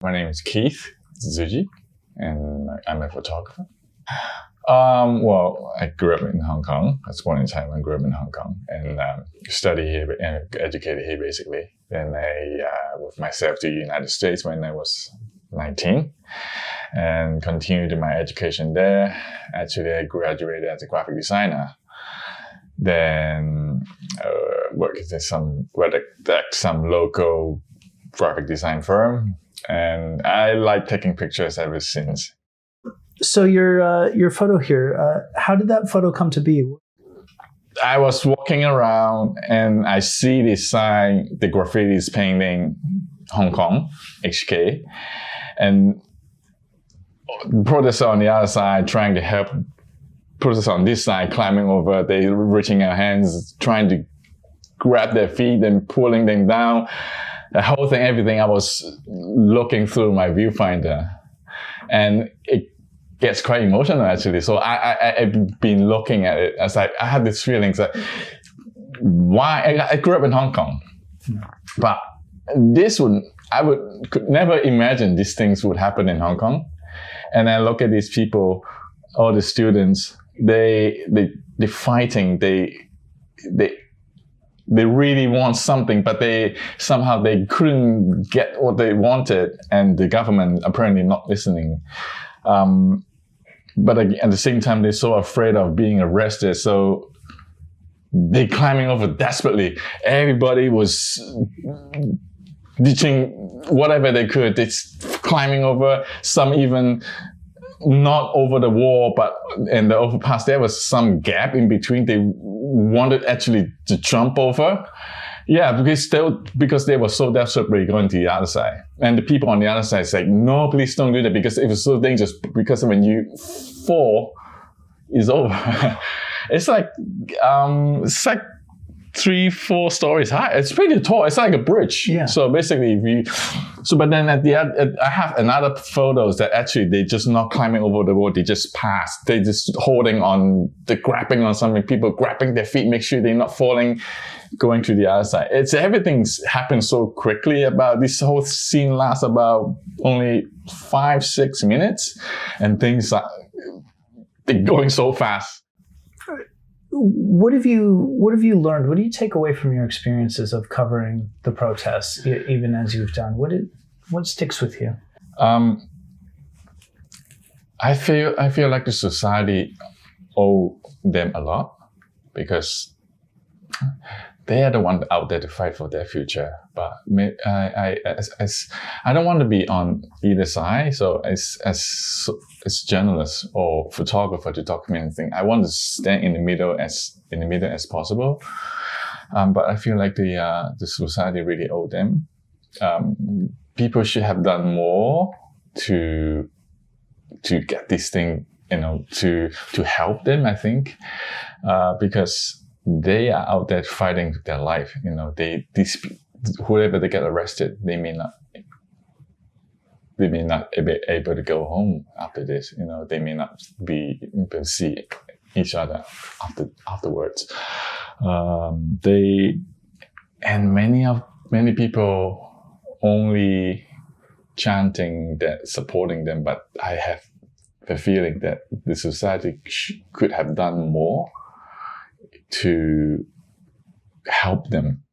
My name is Keith Tsuji, and I'm a photographer. Well, I grew up in Hong Kong. I was born in Taiwan, grew up in Hong Kong, and studied here and educated here basically. Then I moved myself to the United States when I was 19 and continued my education there. Actually, I graduated as a graphic designer. Then worked at some local graphic design firm, and I like taking pictures ever since. So your photo here, how did that photo come to be? I was walking around and I see this sign, the graffiti's painting Hong Kong, HK, and protesters on the other side trying to help protesters on this side climbing over. They reaching our hands, trying to grab their feet and pulling them down. The whole thing, everything, I was looking through my viewfinder, and it gets quite emotional actually. So I've been looking at it as I had this feeling that why I grew up in Hong Kong, but could never imagine these things would happen in Hong Kong. And I look at these people, all the students, they're fighting, they really want something, but they couldn't get what they wanted, and the government apparently not listening. But at the same time, they're so afraid of being arrested, so they're climbing over desperately. Everybody was reaching whatever they could. They're climbing over, some even not over the wall, but in the overpass, there was some gap in between. They wanted actually to jump over. Yeah, because they were so desperately going to the other side. And the people on the other side said, no, please don't do that because it was so dangerous, because when you fall, it's over. It's like 3-4 stories high. It's pretty tall. It's like a bridge. Yeah. So basically, but then at the end, I have another photos that actually they're just not climbing over the wall. They just pass. They just holding on, they're grabbing on something. People grabbing their feet, make sure they're not falling, going to the other side. Everything's happened so quickly. About this whole scene lasts about only 5-6 minutes, and things they're going so fast. What have you learned? What do you take away from your experiences of covering the protests, even as you've done? What sticks with you? I feel like the society owe them a lot, because they are the one out there to fight for their future. But I don't want to be on either side. So as journalist or photographer to document anything, I want to stand in the middle as possible. But I feel like the society really owe them. People should have done more to get this thing, to help them. I think because they are out there fighting their life. Whoever they get arrested, they may not be able to go home after this. They may not be able to see each other afterwards. Many people only chanting that, supporting them, but I have the feeling that the society could have done more to help them.